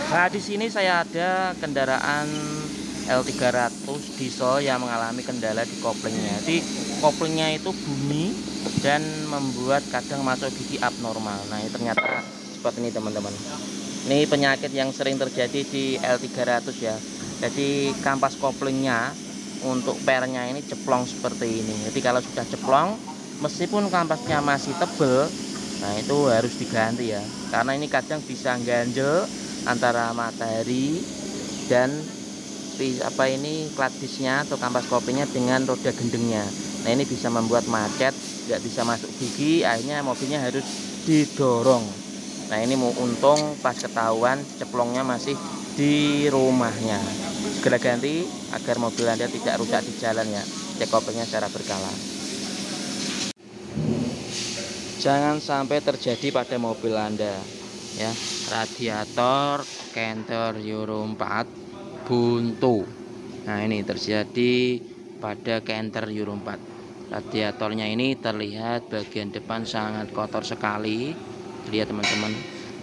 Nah, di sini saya ada kendaraan L300 diesel yang mengalami kendala di koplingnya. Jadi koplingnya itu bunyi dan membuat kadang masuk gigi abnormal. Nah, ini ternyata seperti ini teman-teman. Ini penyakit yang sering terjadi di L300 ya. Jadi kampas koplingnya untuk pernya ini ceplong seperti ini. Jadi kalau sudah ceplong, meskipun kampasnya masih tebel, nah itu harus diganti ya. Karena ini kadang bisa ganjel antara matahari dan plat disnya atau kampas koplingnya dengan roda gendengnya. Nah ini bisa membuat macet, nggak bisa masuk gigi, akhirnya mobilnya harus didorong. Nah ini mau untung pas ketahuan ceplongnya masih di rumahnya. Segera ganti agar mobil Anda tidak rusak di jalan ya. Cek koplingnya secara berkala. Jangan sampai terjadi pada mobil Anda ya. Radiator Canter Euro 4 buntu. Nah ini terjadi pada Canter Euro 4. Radiatornya ini terlihat bagian depan sangat kotor sekali. Lihat teman-teman.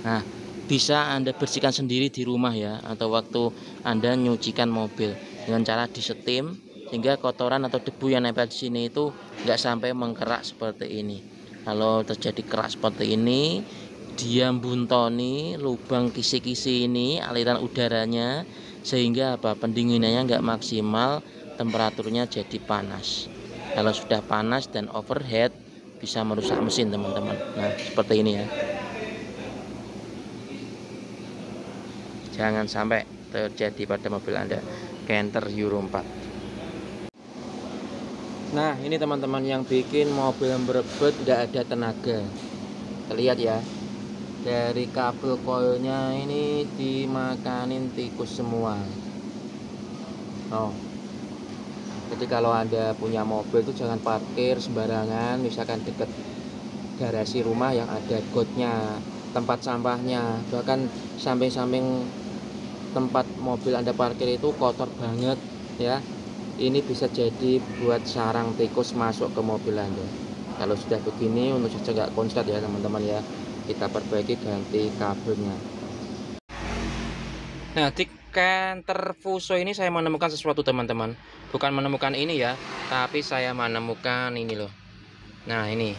Nah bisa Anda bersihkan sendiri di rumah ya, atau waktu Anda nyucikan mobil dengan cara disetim sehingga kotoran atau debu yang nempel di sini itu nggak sampai mengkerak seperti ini. Kalau terjadi kerak seperti ini, dia buntoni lubang kisi-kisi ini aliran udaranya, sehingga pendinginannya nggak maksimal, temperaturnya jadi panas. Kalau sudah panas dan overheat bisa merusak mesin teman-teman. Nah seperti ini ya. Jangan sampai terjadi pada mobil Anda. Canter Euro 4. Nah ini teman-teman yang bikin mobil berebut nggak ada tenaga. Terlihat ya, dari kabel koilnya ini dimakanin tikus semua. Oh, jadi kalau Anda punya mobil itu jangan parkir sembarangan, misalkan dekat garasi rumah yang ada gotnya, tempat sampahnya, bahkan samping-samping tempat mobil Anda parkir itu kotor banget ya. Ini bisa jadi buat sarang tikus masuk ke mobil Anda. Kalau sudah begini, untuk saja nggak konslet ya teman-teman ya, kita perbaiki, ganti kabelnya. Nah di Canter Fuso ini saya menemukan sesuatu teman-teman. Bukan menemukan ini ya, tapi saya menemukan ini loh. Nah ini,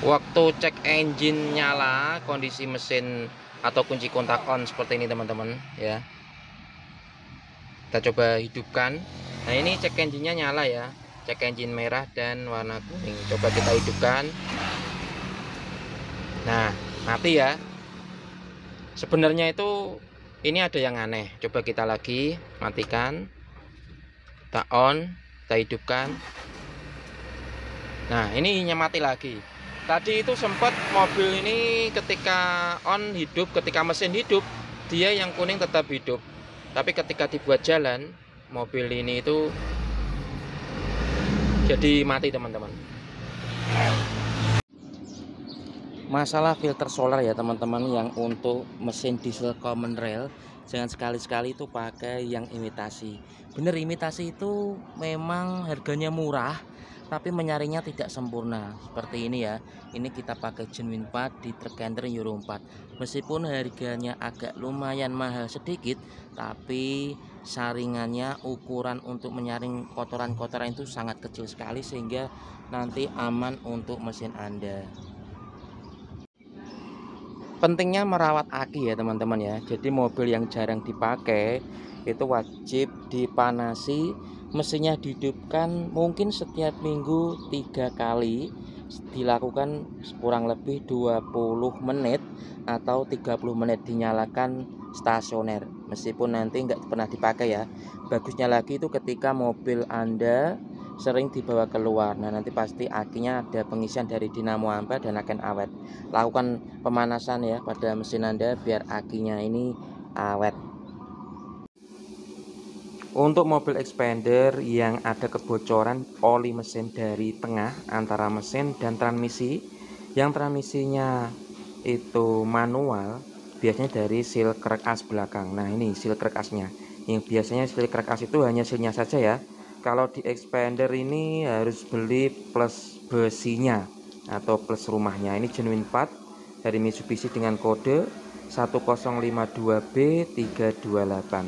waktu cek engine nyala, kondisi mesin atau kunci kontak on seperti ini teman-teman ya. Kita coba hidupkan. Nah ini cek engine-nya nyala ya, cek engine merah dan warna kuning. Coba kita hidupkan. Nah mati ya. Sebenarnya itu ini ada yang aneh. Coba kita lagi matikan, kita on, kita hidupkan. Nah ini mati lagi. Tadi itu sempat mobil ini ketika on hidup, ketika mesin hidup dia yang kuning tetap hidup, tapi ketika dibuat jalan mobil ini itu jadi mati teman-teman. Masalah filter solar ya teman-teman, yang untuk mesin diesel common rail jangan sekali-sekali itu pakai yang imitasi. Bener, imitasi itu memang harganya murah tapi menyaringnya tidak sempurna seperti ini ya. Ini kita pakai genuine part di truk Canter Euro 4. Meskipun harganya agak lumayan mahal sedikit, tapi saringannya, ukuran untuk menyaring kotoran-kotoran itu sangat kecil sekali, sehingga nanti aman untuk mesin Anda. Pentingnya merawat aki ya teman-teman ya. Jadi mobil yang jarang dipakai itu wajib dipanasi, mesinnya dihidupkan mungkin setiap minggu 3 kali, dilakukan kurang lebih 20 menit atau 30 menit, dinyalakan stasioner meskipun nanti nggak pernah dipakai ya. Bagusnya lagi itu ketika mobil Anda sering dibawa keluar, nah nanti pasti akinya ada pengisian dari dinamo ampere dan akan awet. Lakukan pemanasan ya pada mesin Anda biar akinya ini awet. Untuk mobil expander yang ada kebocoran oli mesin dari tengah antara mesin dan transmisi, yang transmisinya itu manual, biasanya dari seal crack as belakang. Nah ini seal crack asnya, yang biasanya seal crack as itu hanya sealnya saja ya. Kalau di expander ini harus beli plus besinya atau plus rumahnya. Ini genuine part dari Mitsubishi dengan kode 1052B328.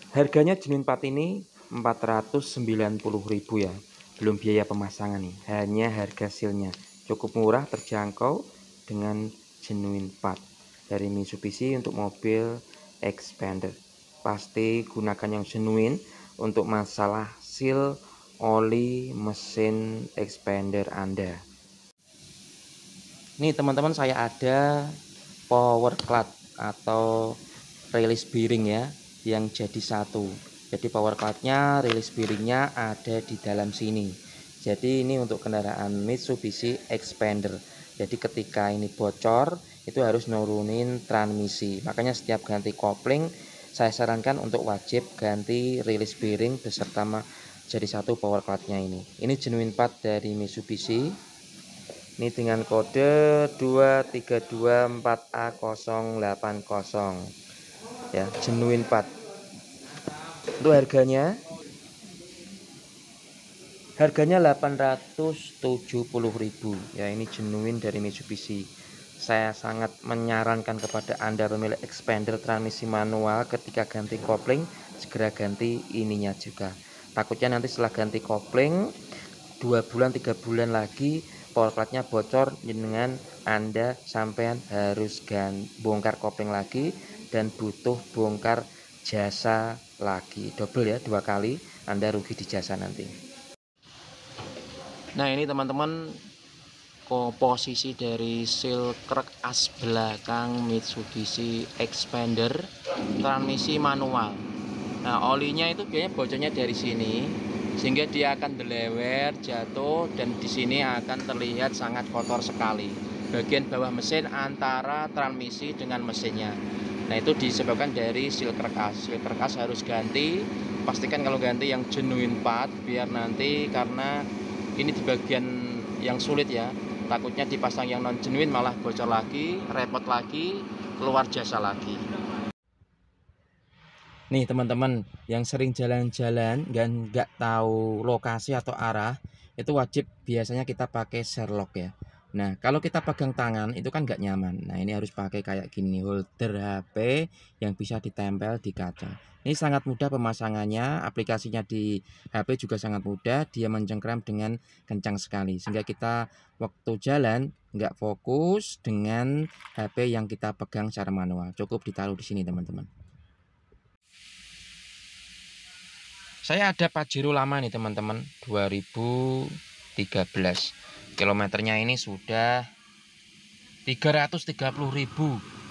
Harganya genuine part ini 490.000 ya, belum biaya pemasangan nih, hanya harga sealnya. Cukup murah, terjangkau dengan genuine part dari Mitsubishi untuk mobil Xpander. Pasti gunakan yang genuine untuk masalah seal, oli, mesin Xpander Anda. Nih teman-teman, saya ada power clutch atau release bearing ya, yang jadi satu. Jadi power clutchnya, release bearingnya ada di dalam sini. Jadi ini untuk kendaraan Mitsubishi Xpander. Jadi ketika ini bocor, itu harus nurunin transmisi. Makanya setiap ganti kopling, saya sarankan untuk wajib ganti release bearing beserta jadi satu power clutchnya ini. Ini genuine part dari Mitsubishi. Ini dengan kode 23248A080 ya, genuine part. Untuk harganya 870.000 ya, ini genuine dari Mitsubishi. Saya sangat menyarankan kepada Anda pemilik Xpander transmisi manual, ketika ganti kopling segera ganti ininya juga. Takutnya nanti setelah ganti kopling 2 bulan 3 bulan lagi power clutchnya bocor, dengan Anda sampean harus bongkar kopling lagi dan butuh bongkar jasa lagi, double ya, 2 kali Anda rugi di jasa nanti. Nah ini teman-teman, komposisi dari seal krek as belakang Mitsubishi Xpander transmisi manual. Nah olinya itu biasanya bocornya dari sini, sehingga dia akan belewer, jatuh, dan di sini akan terlihat sangat kotor sekali bagian bawah mesin antara transmisi dengan mesinnya. Nah itu disebabkan dari seal krek as. Seal krek as harus ganti, pastikan kalau ganti yang genuine part, biar nanti, karena ini di bagian yang sulit ya, takutnya dipasang yang non genuine malah bocor lagi, repot lagi, keluar jasa lagi. Nih teman-teman yang sering jalan-jalan dan nggak tahu lokasi atau arah, itu wajib biasanya kita pakai Sherlock ya. Nah kalau kita pegang tangan itu kan nggak nyaman. Nah ini harus pakai kayak gini, holder HP yang bisa ditempel di kaca. Ini sangat mudah pemasangannya, aplikasinya di HP juga sangat mudah, dia mencengkram dengan kencang sekali, sehingga kita waktu jalan nggak fokus dengan HP yang kita pegang secara manual. Cukup ditaruh di sini teman-teman. Saya ada Pajero lama nih teman-teman, 2013. Kilometernya ini sudah 330.000.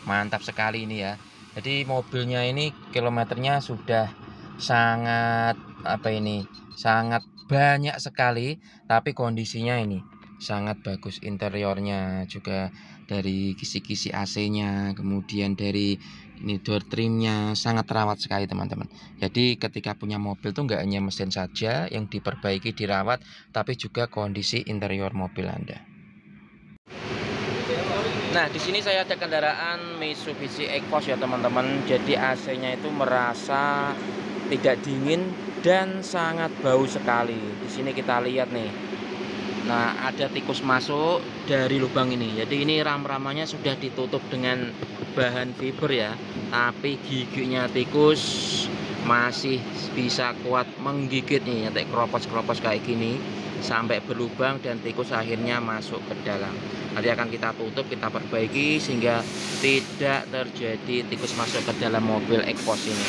Mantap sekali ini ya. Jadi mobilnya ini kilometernya sudah sangat sangat banyak sekali, tapi kondisinya ini sangat bagus. Interiornya juga, dari kisi-kisi AC-nya, kemudian dari ini door trimnya sangat terawat sekali teman-teman. Jadi ketika punya mobil tuh nggak hanya mesin saja yang diperbaiki, dirawat, tapi juga kondisi interior mobil Anda. Nah di sini saya ada kendaraan Mitsubishi Equus ya teman-teman. Jadi AC-nya itu merasa tidak dingin dan sangat bau sekali. Di sini kita lihat nih. Nah ada tikus masuk dari lubang ini. Jadi ini ram-ramannya sudah ditutup dengan bahan fiber ya, tapi giginya tikus masih bisa kuat menggigit nih, nyetek keropos-keropos kayak gini sampai berlubang dan tikus akhirnya masuk ke dalam. Nanti akan kita tutup, kita perbaiki sehingga tidak terjadi tikus masuk ke dalam mobil Equus ini.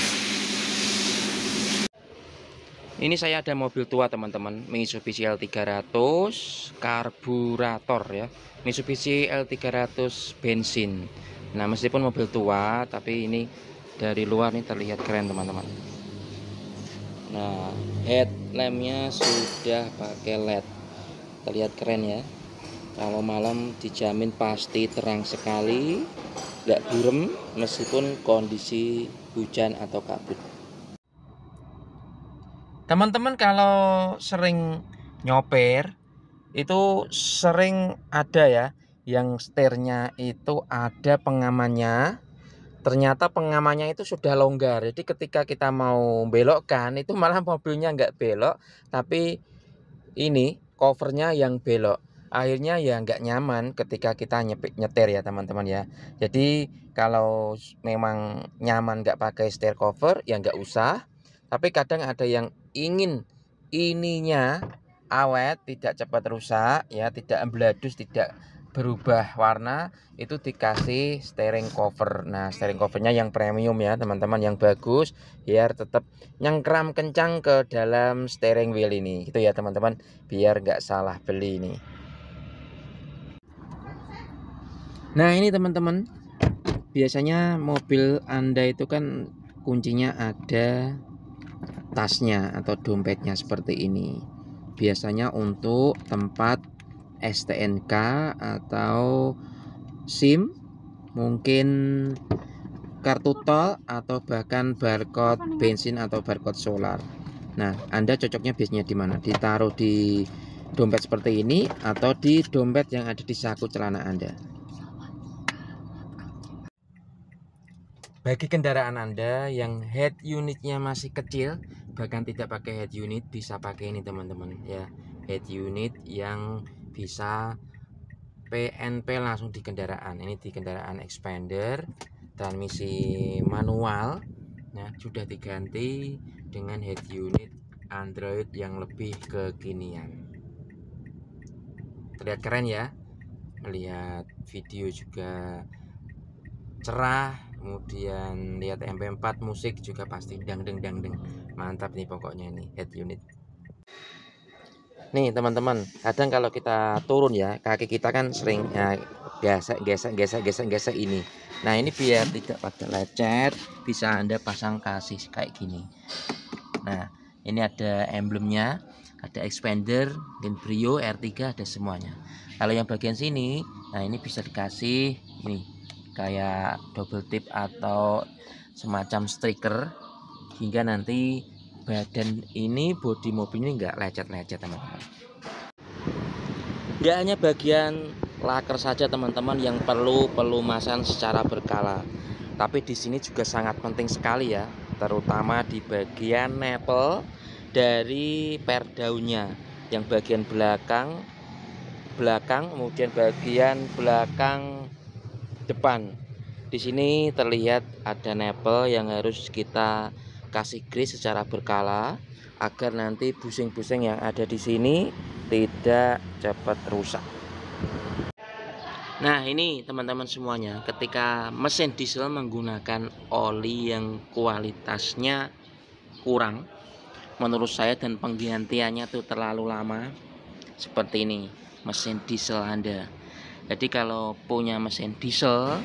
Ini saya ada mobil tua teman-teman, Mitsubishi L300 karburator ya, Mitsubishi L300 bensin. Nah meskipun mobil tua, tapi ini dari luar nih terlihat keren teman-teman. Nah headlampnya sudah pakai LED, terlihat keren ya. Kalau malam dijamin pasti terang sekali, nggak burem meskipun kondisi hujan atau kabut. Teman-teman kalau sering nyoper itu sering ada ya yang setirnya itu ada pengamannya, ternyata pengamannya itu sudah longgar. Jadi ketika kita mau belokkan itu malah mobilnya nggak belok, tapi ini covernya yang belok. akhirnya ya nggak nyaman ketika kita nyetir ya teman-teman ya. Jadi kalau memang nyaman nggak pakai steer cover ya nggak usah. Tapi kadang ada yang ingin ininya awet, tidak cepat rusak ya, tidak ambladus, tidak berubah warna, itu dikasih steering cover. Nah, steering covernya yang premium ya teman-teman, yang bagus biar tetap nyengkram kencang ke dalam steering wheel ini gitu ya teman-teman, biar nggak salah beli ini. Nah ini teman-teman, biasanya mobil Anda itu kan kuncinya ada tasnya atau dompetnya seperti ini. Biasanya untuk tempat STNK atau SIM, mungkin kartu tol, atau bahkan barcode bensin atau barcode solar. Nah, Anda cocoknya biasanya di mana? Ditaruh di dompet seperti ini atau di dompet yang ada di saku celana Anda. Bagi kendaraan Anda yang head unitnya masih kecil, bahkan tidak pakai head unit, bisa pakai ini teman-teman ya. Head unit yang bisa PNP langsung di kendaraan. Ini di kendaraan Xpander, transmisi manual ya, sudah diganti dengan head unit Android yang lebih kekinian. Terlihat keren ya. Melihat video juga cerah, kemudian lihat MP4 musik juga pasti dangdeng. Mantap nih pokoknya ini head unit. Nih teman-teman, kadang kalau kita turun ya, kaki kita kan sering ya gesek ini. Nah ini biar tidak pada lecet, bisa Anda pasang kasih kayak gini. Nah ini ada emblemnya, ada Xpander, Brio, R3, ada semuanya. Kalau yang bagian sini, nah ini bisa dikasih ini kayak double tip atau semacam stiker, hingga nanti badan ini, bodi mobil ini nggak lecet-lecet teman-teman. Nggak hanya bagian laker saja teman-teman yang perlu pelumasan secara berkala, tapi di sini juga sangat penting sekali ya, terutama di bagian nepel dari per daunnya, yang bagian belakang, kemudian bagian belakang depan. Di sini terlihat ada nepel yang harus kita kasih grease secara berkala agar nanti busing-busing yang ada di sini tidak cepat rusak. Nah, ini teman-teman semuanya, ketika mesin diesel menggunakan oli yang kualitasnya kurang menurut saya dan penggantiannya tuh terlalu lama, seperti ini mesin diesel Anda. Jadi kalau punya mesin diesel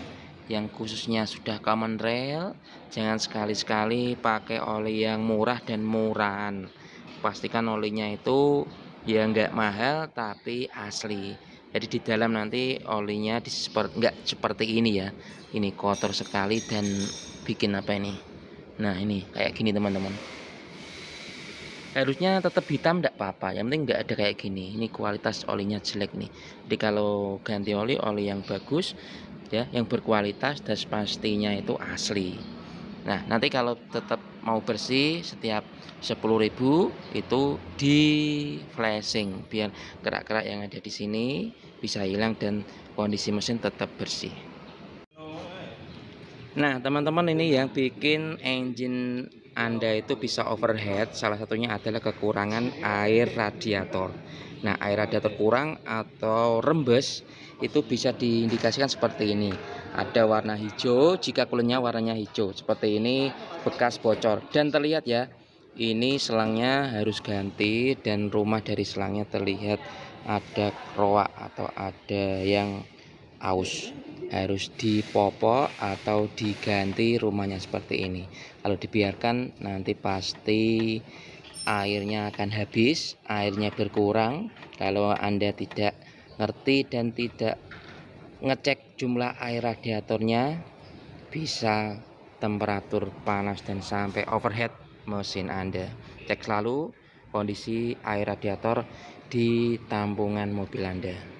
yang khususnya sudah common rail, jangan sekali-sekali pakai oli yang murah dan murahan. Pastikan olinya itu ya nggak mahal tapi asli. Jadi di dalam nanti olinya nggak seperti ini ya. Ini kotor sekali dan bikin apa ini? Nah ini kayak gini teman-teman. Harusnya tetap hitam enggak apa-apa, yang penting enggak ada kayak gini. Ini kualitas olinya jelek nih. Jadi kalau ganti oli yang bagus ya, yang berkualitas dan pastinya itu asli. Nah nanti kalau tetap mau bersih, setiap 10.000 itu di flashing biar kerak-kerak yang ada di sini bisa hilang dan kondisi mesin tetap bersih. Nah teman-teman, ini yang bikin engine Anda itu bisa overheat, salah satunya adalah kekurangan air radiator. Nah air radiator kurang atau rembes itu bisa diindikasikan seperti ini. Ada warna hijau, jika kulitnya warnanya hijau seperti ini, bekas bocor. Dan terlihat ya, ini selangnya harus ganti, dan rumah dari selangnya terlihat ada kroak atau ada yang aus, harus dipopok atau diganti rumahnya seperti ini. Kalau dibiarkan nanti pasti airnya akan habis, airnya berkurang. Kalau Anda tidak ngerti dan tidak ngecek jumlah air radiatornya, bisa temperatur panas dan sampai overheat mesin Anda. Cek selalu kondisi air radiator di tampungan mobil Anda.